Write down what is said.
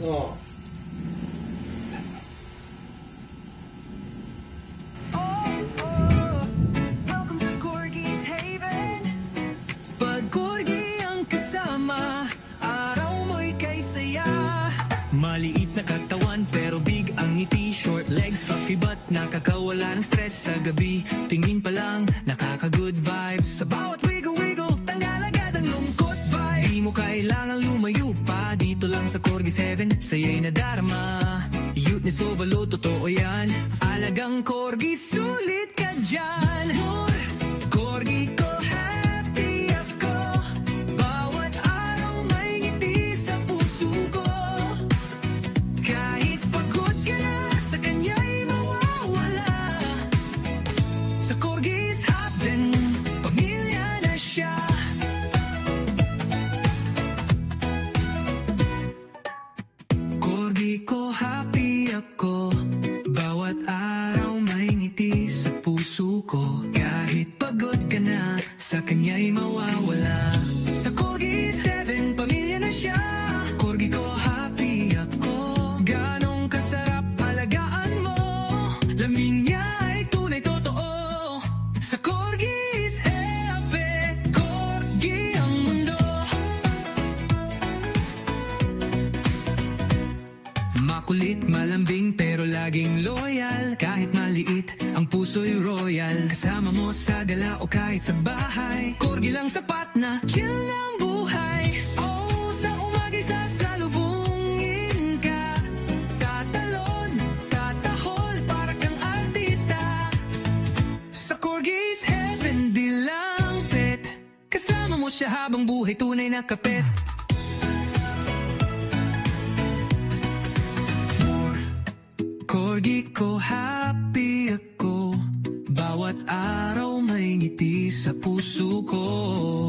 Oh. Welcome sa Corgi's Haven. Pag Corgi ang kasama, araw mo'y kay saya. Maliit na katawan pero big ang ngiti. Short legs, fluffy butt, nakakawala ng stress sa gabi. Tingin pa lang, nakaka-good vibes. Sa bawat wiggle-wiggle, tanggal agad ang lungkot vibe. Di mo kailangan lumayo pa, dito lang sa Corgi's Heaven, saya'y nadarama. Cuteness overload, totoo yan. Alagang Corgi, sulit ka dyan. Corgi ko, happy ako. Bawat araw may ngiti sa puso ko. Kahit pagod ka na, sa kanya'y mawawala. Sa Corgi's Haven, pamilya na siya. Corgi ko, happy ako. Bawat araw may ngiti sa puso ko. Kahit pagod ka na, sa kanya'y mawawala. Sa Corgi's Heaven, pamilya na siya. Corgi ko, happy ako. Ganong kasarap, alagaan mo. Lamin niya ay tunay totoo. Sa Corgi's Heaven, Corgi ang mundo. Makulit, malambing, pero laging loyal. Kahit maliit, ang puso'y royal. Kasama mo sa gala o kahit sa bahay. Corgi lang sapat na chill ng buhay. Oh, sa umagay sasalubungin ka. Tatalon, tatahol, para kang artista. Sa Corgi's Heaven, di lang pet. Kasama mo siya habang buhay, tunay na kapet. Corgi ko, happy ako. Bawat araw may ngiti sa puso ko.